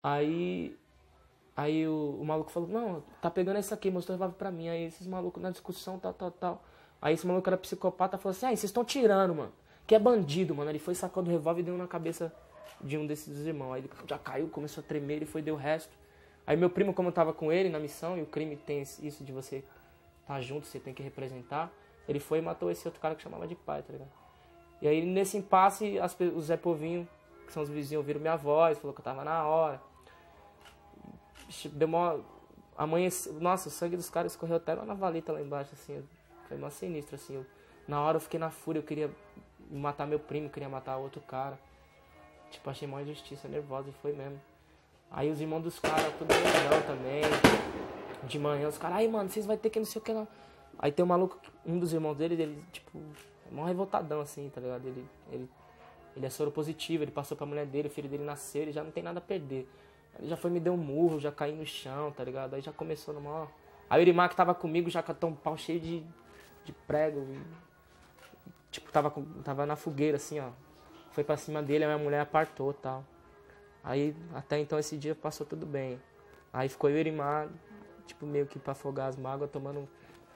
Aí, aí o maluco falou, não, tá pegando esse aqui, mostrou o revólver pra mim. Aí esses malucos na discussão, tal. Aí esse maluco era psicopata, falou assim, vocês estão tirando, mano. Que é bandido, mano. Ele foi sacando o revólver e deu na cabeça de um desses irmãos. Aí ele já caiu, começou a tremer, ele foi, deu o resto. Aí meu primo, como eu tava com ele na missão, e o crime tem isso de você tá junto, você tem que representar, ele foi e matou esse outro cara que chamava de pai, tá ligado? E aí nesse impasse, o Zé Povinho, que são os vizinhos, ouviram minha voz, falou que eu tava na hora. Deu uma... Amanheceu... Nossa, o sangue dos caras escorreu até lá na valeta lá embaixo, assim. Foi uma sinistra, assim. Na hora eu fiquei na fúria, eu queria matar meu primo, queria matar outro cara. Tipo, achei uma injustiça, nervosa, e foi mesmo. Aí os irmãos dos caras, tudo doidão também. De manhã, os caras, aí mano, vocês vão ter que não sei o que lá. Aí tem um maluco, um dos irmãos dele, ele, tipo, é mó revoltadão, assim, tá ligado? Ele é soro positivo, ele passou pra mulher dele, o filho dele nasceu, ele já não tem nada a perder. Ele já foi me deu um murro, já caí no chão, tá ligado? Aí já começou no maior... Aí o Irimar que tava comigo já catou um pau cheio de prego. E, tipo, tava na fogueira, assim, ó. Foi pra cima dele, a minha mulher apartou e tal. Aí, até então, esse dia passou tudo bem. Aí ficou eu e o Irimar, tipo, meio que pra afogar as mágoas,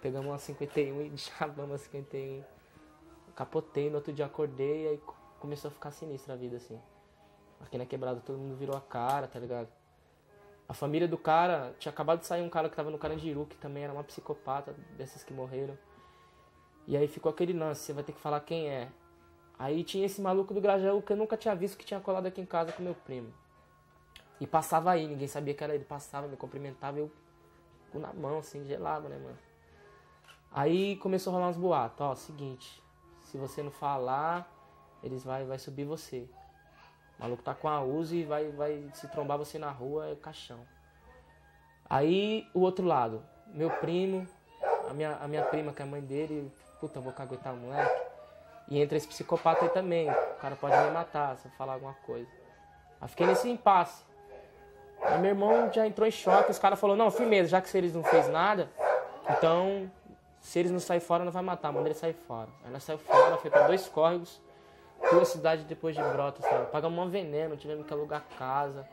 pegamos uma 51 e chavamos a 51. Capotei, no outro dia acordei, aí começou a ficar sinistra a vida, assim. Aqui na quebrada todo mundo virou a cara, tá ligado? A família do cara, tinha acabado de sair um cara que tava no Carandiru, que também era uma psicopata, desses que morreram. E aí ficou aquele lance, você vai ter que falar quem é. Aí tinha esse maluco do Grajaú que eu nunca tinha visto, que tinha colado aqui em casa com meu primo. E passava aí, ninguém sabia que era ele. Passava, me cumprimentava, eu com na mão, assim, gelado, né, mano? Aí começou a rolar uns boatos, ó, seguinte, se você não falar, eles vai subir você. O maluco tá com a Uzi e vai se trombar você na rua, é caixão. Aí o outro lado, meu primo, a minha prima, que é a mãe dele, puta, eu vou caguetar o moleque. E entra esse psicopata aí também, o cara pode me matar se eu falar alguma coisa. Aí fiquei nesse impasse. Aí meu irmão já entrou em choque, os caras falaram, não, firmeza, já que eles não fez nada, então se eles não saírem fora, não vai matar, manda ele sair fora. Aí ela saiu fora, foi pra 2 córregos, 2 cidades depois de Brotas, sabe? Pagamos um veneno, tivemos que alugar casa.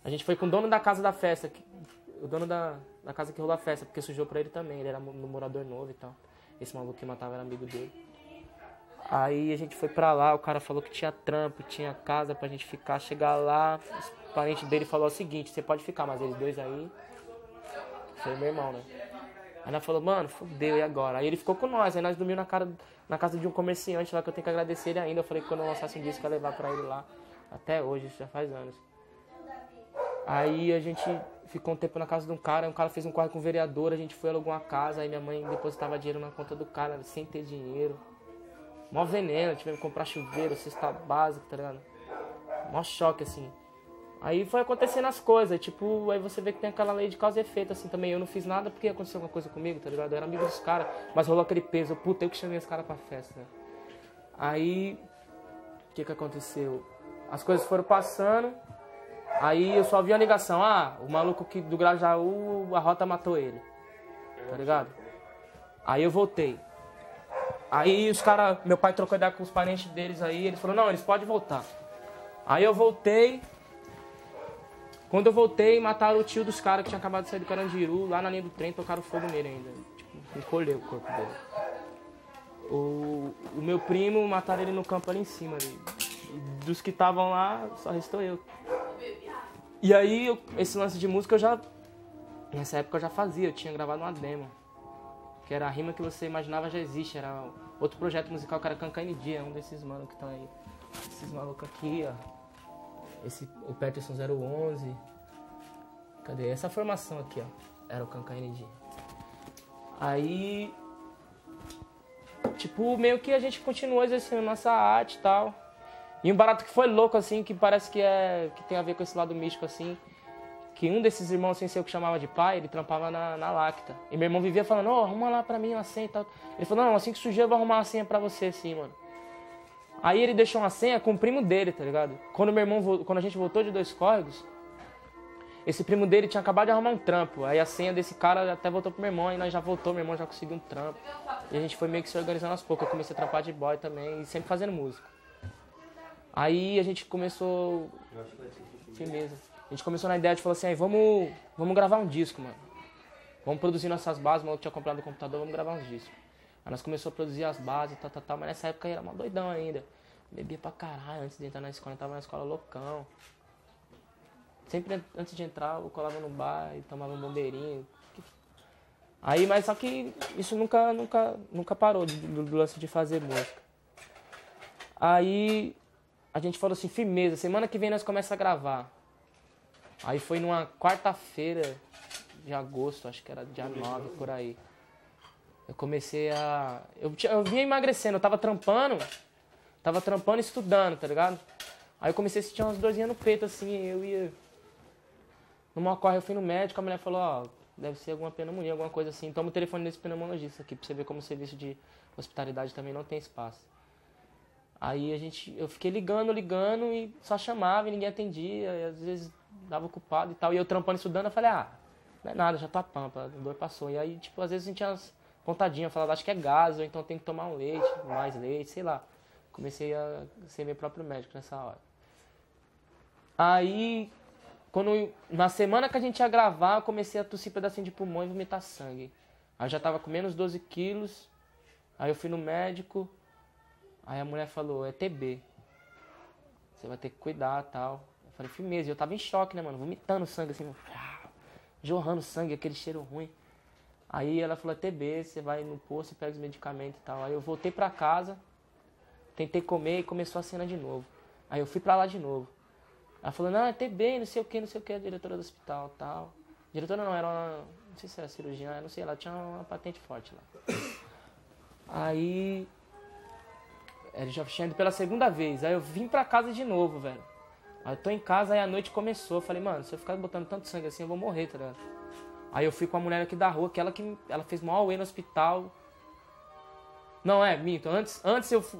A gente foi com o dono da casa da festa, o dono da casa que rolou a festa, porque sujou pra ele também, ele era um morador novo e tal. Esse maluco que matava era amigo dele. Aí a gente foi pra lá, o cara falou que tinha trampo, tinha casa pra gente ficar. Chegar lá, os parentes dele falou o seguinte, você pode ficar, mas eles dois aí, foi meu irmão, né? Aí ela falou, mano, fodeu, e agora? Aí ele ficou com nós, aí nós dormimos na casa de um comerciante lá, que eu tenho que agradecer ele ainda. Eu falei que quando eu lançasse um disco eu ia levar pra ele lá. Até hoje, isso já faz anos. Aí a gente ficou um tempo na casa de um cara fez um corre com o vereador, a gente foi alugar uma casa, aí minha mãe depositava dinheiro na conta do cara, sem ter dinheiro. Mó veneno, tivemos que comprar chuveiro, cesta básica, tá ligado? Mó choque, assim. Aí foi acontecendo as coisas, tipo, aí você vê que tem aquela lei de causa e efeito, assim, também. Eu não fiz nada porque aconteceu alguma coisa comigo, tá ligado? Eu era amigo dos caras, mas rolou aquele peso, puta, eu que chamei os caras pra festa, né? Aí, o que aconteceu? As coisas foram passando, aí eu só vi a ligação, o maluco do Grajaú, a rota matou ele, tá ligado? Aí eu voltei. Aí os caras, meu pai trocou ideia com os parentes deles aí, eles falaram, não, eles podem voltar. Aí eu voltei. Quando eu voltei, mataram o tio dos caras que tinha acabado de sair do Carandiru, lá na linha do trem, tocaram fogo nele ainda. Tipo, encolheu o corpo dele. O meu primo, mataram ele no campo ali em cima. Ali. Dos que estavam lá, só restou eu. E aí, esse lance de música eu já... Nessa época eu já fazia, eu tinha gravado uma demo. Que era a rima que você imaginava já existe. Era outro projeto musical que era Cancaine Dia, um desses manos que estão aí. Esses malucos aqui, ó. O Peterson 011. Cadê? Essa formação aqui, ó. Era o Cancaine Dia. Aí... Tipo, meio que a gente continuou exercendo nossa arte e tal. E um barato que foi louco, assim, que parece que tem a ver com esse lado místico, assim. Que um desses irmãos sem ser o que chamava de pai, ele trampava na Lacta. E meu irmão vivia falando, arruma lá pra mim uma senha e tal. Ele falou, não, assim que surgir eu vou arrumar uma senha pra você, assim, mano. Aí ele deixou uma senha com o primo dele, tá ligado? Quando a gente voltou de 2 córregos, esse primo dele tinha acabado de arrumar um trampo. Aí a senha desse cara até voltou pro meu irmão, aí nós já voltou, meu irmão já conseguiu um trampo. E a gente foi meio que se organizando aos poucos. Eu comecei a trampar de boy também, e sempre fazendo música. Aí a gente começou... Firmeza. A gente começou na ideia de falar assim, aí vamos gravar um disco, mano. Vamos produzir nossas bases, o maluco tinha comprado o computador, vamos gravar uns discos. Aí nós começamos a produzir as bases, tal, mas nessa época eu era mó doidão ainda. Bebia pra caralho antes de entrar na escola, eu tava na escola loucão. Sempre antes de entrar eu colava no bar e tomava um bombeirinho. Aí, mas só que isso nunca parou do lance de fazer música. Aí a gente falou assim, firmeza, semana que vem nós começamos a gravar. Aí foi numa quarta-feira de agosto, acho que era dia 9, por aí. Eu comecei a... Eu vinha emagrecendo, eu tava trampando e estudando, tá ligado? Aí eu comecei a sentir umas dorzinhas no peito, assim, eu ia... Numa corre eu fui no médico, a mulher falou, ó, deve ser alguma pneumonia, alguma coisa assim. Toma o telefone desse pneumologista aqui, pra você ver como o serviço de hospitalidade também não tem espaço. Aí eu fiquei ligando e só chamava e ninguém atendia, e às vezes dava culpado e tal. E eu trampando e estudando, eu falei, não é nada, já tô a pampa, a dor passou. E aí, tipo, às vezes eu sentia umas pontadinhas, eu falava, acho que é gás, ou então tem que tomar um leite, mais leite, sei lá. Comecei a ser meu próprio médico nessa hora. Aí, na semana que a gente ia gravar, eu comecei a tossir pedacinho de pulmão e vomitar sangue. Aí eu já tava com menos 12 quilos, aí eu fui no médico, aí a mulher falou, é TB, você vai ter que cuidar e tal. Eu falei, firmeza, eu tava em choque, né, mano, vomitando sangue assim, jorrando sangue, aquele cheiro ruim. Aí ela falou, é TB, você vai no posto e pega os medicamentos e tal. Aí eu voltei pra casa, tentei comer e começou a cena de novo. Aí eu fui pra lá de novo. Ela falou, não, é TB, não sei o que, a diretora do hospital e tal. Diretora não, era uma, não sei se era cirurgiã, não sei, ela tinha uma patente forte lá. Aí, eu já tinha ido pela segunda vez, aí eu vim pra casa de novo, velho. Aí eu tô em casa, aí a noite começou, eu falei, mano, se eu ficar botando tanto sangue assim, eu vou morrer, tá ligado? Aí eu fui com a mulher aqui da rua, ela fez maior away no hospital. Não, minto, antes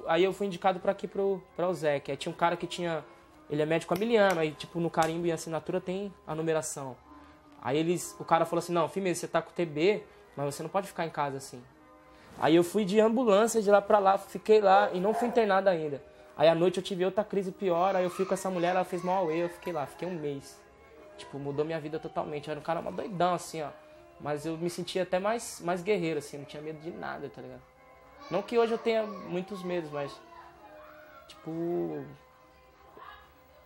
aí eu fui indicado pra aqui pra Uzec, aí tinha um cara que tinha... Ele é médico amiliano, aí tipo no carimbo e assinatura tem a numeração. Aí o cara falou assim, não, firmeza, você tá com TB, mas você não pode ficar em casa assim. Aí eu fui de ambulância de lá pra lá, fiquei lá e não fui internado ainda. Aí à noite eu tive outra crise pior, aí eu fui com essa mulher, ela fez mal away, eu fiquei lá, fiquei um mês. Tipo, mudou minha vida totalmente, eu era um cara uma doidão assim, ó. Mas eu me sentia até mais guerreiro assim, não tinha medo de nada, tá ligado? Não que hoje eu tenha muitos medos, mas... Tipo...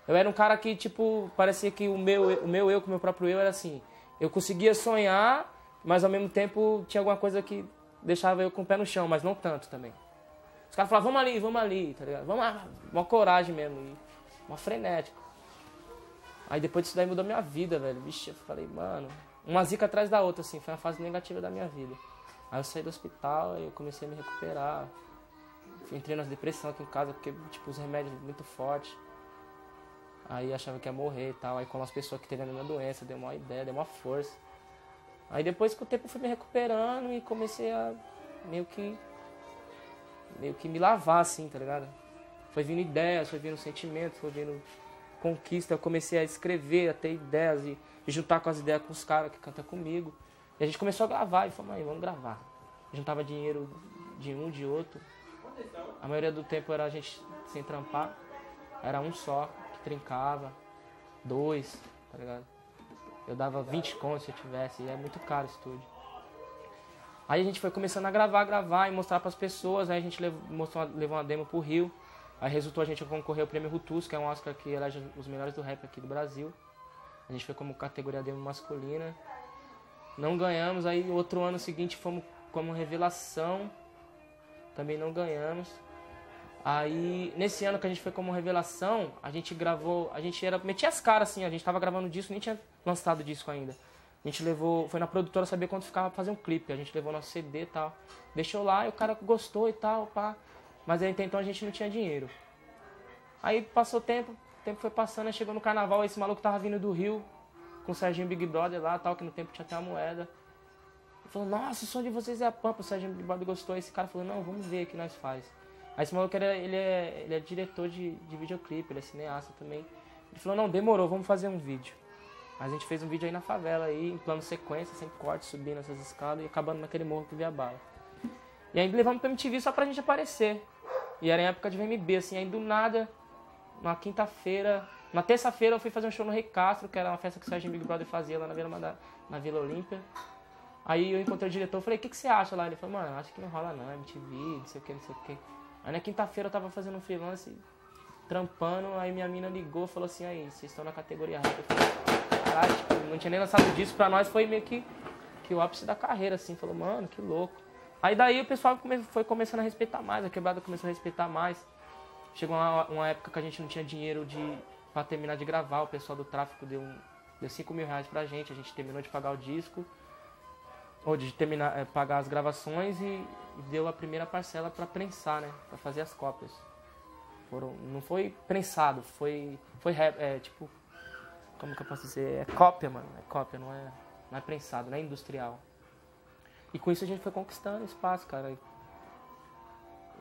Eu era um cara que, tipo, parecia que o meu eu com o meu próprio eu era assim. Eu conseguia sonhar, mas ao mesmo tempo tinha alguma coisa que deixava eu com o pé no chão, mas não tanto também. Os caras falavam, vamos ali, tá ligado? Vamos lá, uma coragem mesmo, uma frenética. Aí depois disso daí mudou minha vida, velho. Vixe, eu falei, mano, uma zica atrás da outra, assim, foi uma fase negativa da minha vida. Aí eu saí do hospital e eu comecei a me recuperar. Entrei na depressão aqui em casa, porque, tipo, os remédios muito fortes. Aí achava que ia morrer e tal. Aí como as pessoas que teve a mesma doença, deu uma ideia, deu uma força. Aí depois com o tempo eu fui me recuperando e comecei a meio que me lavar assim, tá ligado? Foi vindo ideias, foi vindo sentimentos, foi vindo conquista. Eu comecei a escrever, a ter ideias e juntar com as ideias com os caras que cantam comigo. E a gente começou a gravar e falou, mãe, vamos gravar. Juntava dinheiro de um, de outro. A maioria do tempo era a gente sem trampar. Era um só. Trincava, 2, tá ligado? Eu dava 20 contos se eu tivesse, e é muito caro o estúdio. Aí a gente foi começando a gravar e mostrar pras pessoas, aí a gente levou uma demo pro Rio, aí resultou a gente concorrer ao Prêmio Rutus, que é um Oscar que elege os melhores do rap aqui do Brasil. A gente foi como categoria demo masculina, não ganhamos, aí outro ano seguinte fomos como revelação, também não ganhamos. Aí, nesse ano que a gente foi como revelação, a gente gravou, metia as caras assim, a gente tava gravando disco, nem tinha lançado disco ainda. A gente foi na produtora saber quanto ficava pra fazer um clipe, a gente levou nosso CD e tal. Deixou lá e o cara gostou e tal, pá. Mas aí, até então a gente não tinha dinheiro. Aí passou o tempo foi passando, aí chegou no carnaval, esse maluco tava vindo do Rio, com o Serginho Big Brother lá, tal, que no tempo tinha até uma moeda. Ele falou, nossa, o som de vocês é a pampa, o Serginho Big Brother gostou. Aí esse cara falou, não, vamos ver o que nós faz. Aí esse maluco, ele é diretor de videoclipe, ele é cineasta também. Ele falou, não, demorou, vamos fazer um vídeo. Aí a gente fez um vídeo aí na favela, aí, em plano sequência, sem corte, subindo essas escadas e acabando naquele morro que via bala. E aí levamos pra MTV só pra gente aparecer. E era em época de VMB, assim, aí do nada, numa quinta-feira, Na terça-feira eu fui fazer um show no Rei Castro, que era uma festa que o Serginho Big Brother fazia lá na Vila Olímpia. Aí eu encontrei o diretor, falei, o que você acha lá? Ele falou, mano, acho que não rola não, MTV, não sei o que, não sei o que. Aí na quinta-feira eu tava fazendo um freelance, trampando, aí minha mina ligou e falou assim, aí, vocês estão na categoria rap. Eu falei, caralho, tipo, não tinha nem lançado disco, pra nós foi meio que o ápice da carreira, assim, falou, mano, que louco. Aí daí o pessoal foi começando a respeitar mais, a quebrada começou a respeitar mais. Chegou uma época que a gente não tinha dinheiro pra terminar de gravar, o pessoal do tráfico deu 5 mil reais pra gente terminou de pagar o disco, ou de terminar, pagar as gravações e deu a primeira parcela pra prensar, né, pra fazer as cópias. Não foi prensado, foi tipo, como que eu posso dizer, é cópia, mano, é cópia, não é prensado, não é industrial. E com isso a gente foi conquistando espaço, cara.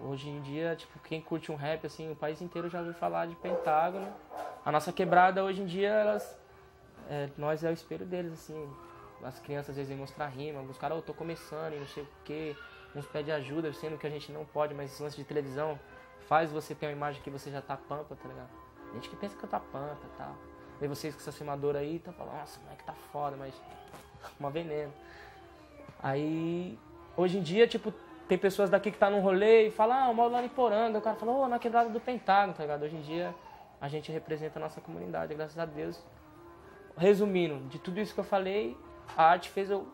Hoje em dia, tipo, quem curte um rap, assim, o país inteiro já ouviu falar de Pentágono. A nossa quebrada, hoje em dia, nós é o espelho deles, assim. As crianças às vezes vêm mostrar rima, os caras, eu tô começando e não sei o quê. Uns pedem ajuda, sendo que a gente não pode, mas esse lance de televisão faz você ter uma imagem que você já tá pampa, tá ligado? Gente que pensa que eu tá pampa e tal. Vê vocês com essa filmadora aí, tá falando, nossa, moleque tá foda, mas uma veneno. Aí, hoje em dia, tipo, tem pessoas daqui que tá num rolê e falam, eu moro lá em Poranga. O cara fala, na quebrada do Pentágono, tá ligado? Hoje em dia, a gente representa a nossa comunidade, graças a Deus. Resumindo, de tudo isso que eu falei, a arte fez eu...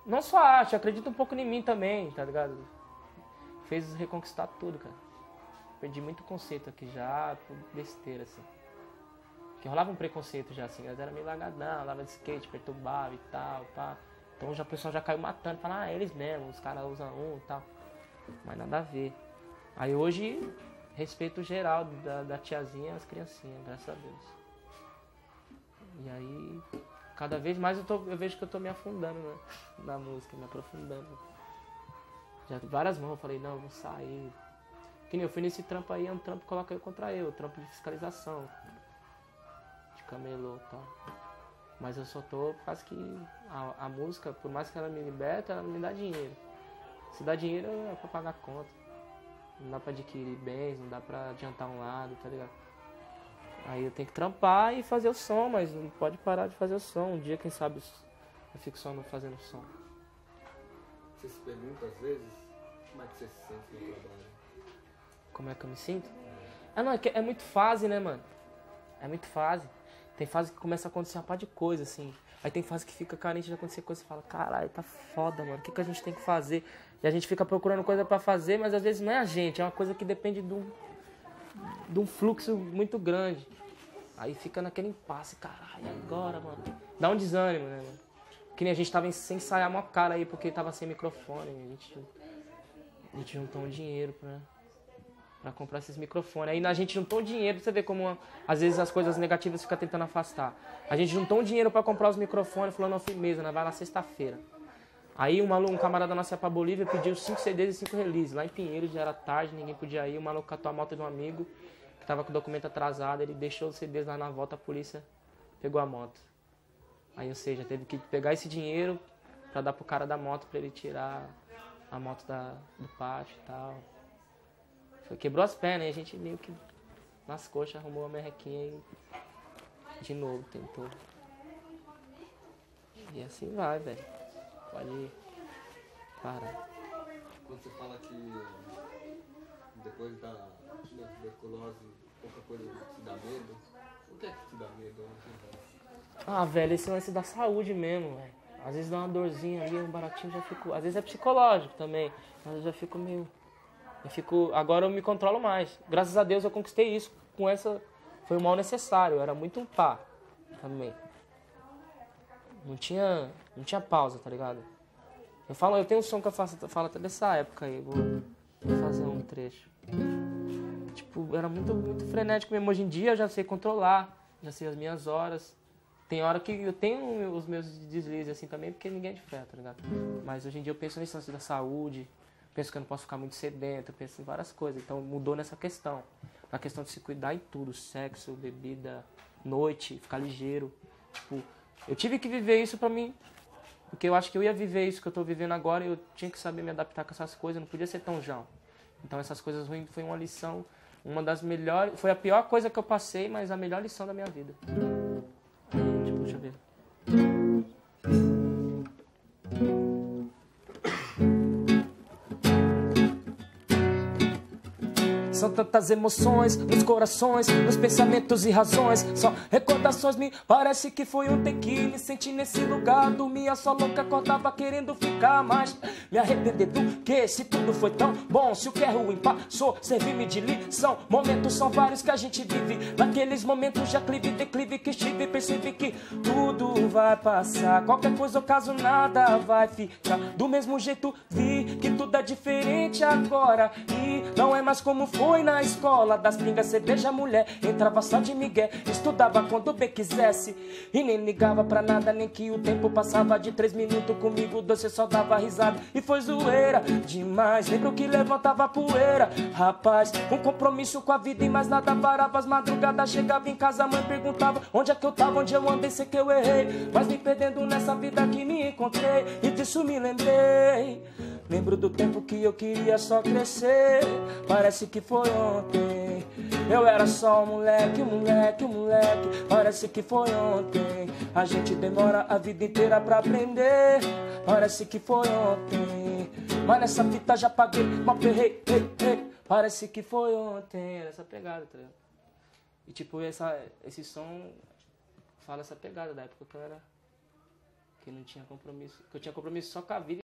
Não só a arte, acredito um pouco em mim também, tá ligado? Fez reconquistar tudo, cara. Perdi muito conceito aqui já, por besteira, assim. Porque rolava um preconceito já, assim. Elas eram meio largadão, andava de skate, perturbava e tal, pá. Então já, o pessoal já caiu matando, fala, eles mesmo, os caras usam e tal. Mas nada a ver. Aí hoje, respeito geral da tiazinha e as criancinhas, graças a Deus. E aí, cada vez mais eu vejo que eu tô me afundando, né, na música, me aprofundando. Já várias mãos eu falei, não, vou sair. Que nem eu fui nesse trampo aí, é um trampo que coloca eu contra eu, trampo de fiscalização. De camelô e tal. Mas eu só tô por causa que a música, por mais que ela me liberta, ela não me dá dinheiro. Se dá dinheiro é pra pagar conta. Não dá pra adquirir bens, não dá pra adiantar um lado, tá ligado? Aí eu tenho que trampar e fazer o som, mas não pode parar de fazer o som. Um dia, quem sabe, eu fico só não fazendo som. Você se pergunta às vezes, como é que você se sente no trabalho? Como é que eu me sinto? Não, é muito fase, né, mano? É muito fase. Tem fase que começa a acontecer uma par de coisa, assim. Aí tem fase que fica carente de acontecer coisa e fala, caralho, tá foda, mano. O que a gente tem que fazer? E a gente fica procurando coisa pra fazer, mas às vezes não é a gente. É uma coisa que depende de um fluxo muito grande. Aí fica naquele impasse, caralho, agora, mano. Dá um desânimo, né, mano? Que nem a gente tava sem ensaiar uma cara aí, porque tava sem microfone. A gente juntou um dinheiro pra comprar esses microfones. Aí a gente juntou dinheiro, pra você ver como às vezes as coisas negativas ficam tentando afastar. A gente juntou um dinheiro pra comprar os microfones, falou, não, firmeza, nós vai na sexta-feira. Aí um camarada nosso ia pra Bolívia, pediu 5 CDs e 5 releases. Lá em Pinheiros já era tarde, ninguém podia ir. O maluco catou a moto de um amigo, que tava com o documento atrasado, ele deixou os CDs lá na volta, a polícia pegou a moto. Aí, ou seja, teve que pegar esse dinheiro pra dar pro cara da moto, pra ele tirar a moto do pátio e tal. Quebrou as pernas, e a gente meio que nas coxas arrumou a merrequinha e de novo tentou. E assim vai, velho. Pode parar. Quando você fala que depois da tuberculose, pouca coisa te dá medo, o que é que te dá medo? Velho, esse lance da saúde mesmo, velho. Às vezes dá uma dorzinha ali, um baratinho, já fico... Às vezes é psicológico também, mas eu já fico meio... Agora eu me controlo mais. Graças a Deus eu conquistei isso com essa... Foi o mal necessário, eu era muito pá também. Não tinha pausa, tá ligado? Eu tenho um som que eu falo até dessa época aí, vou fazer um trecho. Tipo, era muito, muito frenético mesmo. Hoje em dia eu já sei controlar, já sei as minhas horas. Tem hora que eu tenho os meus deslizes assim também, porque ninguém é de fé, tá ligado? Mas hoje em dia eu penso nesse lance da saúde, penso que eu não posso ficar muito sedento, penso em várias coisas. Então mudou nessa questão. Na questão de se cuidar em tudo, sexo, bebida, noite, ficar ligeiro. Tipo, eu tive que viver isso pra mim, porque eu acho que eu ia viver isso que eu tô vivendo agora e eu tinha que saber me adaptar com essas coisas, não podia ser tão jão. Então essas coisas ruins foi uma lição uma das melhores... Foi a pior coisa que eu passei, mas a melhor lição da minha vida. Tipo, deixa eu ver. São tantas emoções nos corações, nos pensamentos e razões. Só recordações, me parece que foi ontem que me senti nesse lugar. Dormia só louca, acordava querendo ficar mais. Me arrepender do que se tudo foi tão bom. Se o que é ruim passou, serviu-me de lição. Momentos são vários que a gente vive. Naqueles momentos de aclive, declive que estive, percebi que tudo vai passar. Qualquer coisa ou caso nada vai ficar do mesmo jeito. Vi que tudo é diferente agora e não é mais como foi na escola. Das pingas, cerveja, mulher, entrava só de migué, estudava quando bem quisesse e nem ligava pra nada, nem que o tempo passava de 3 minutos comigo, você só dava risada e foi zoeira demais. Lembro que levantava poeira, rapaz, um compromisso com a vida e mais nada parava. As madrugadas chegava em casa, a mãe perguntava onde é que eu tava, onde eu andei, sei que eu errei, mas me perdendo nessa vida que me encontrei e disso me lembrei. Lembro do tempo que eu queria só crescer, parece que foi ontem. Eu era só um moleque, parece que foi ontem. A gente demora a vida inteira pra aprender, parece que foi ontem. Mas nessa fita já paguei, mal perrei, parece que foi ontem. Era essa pegada, tá ligado? E tipo, esse som fala essa pegada da época que eu era... Que não tinha compromisso, que eu tinha compromisso só com a vida.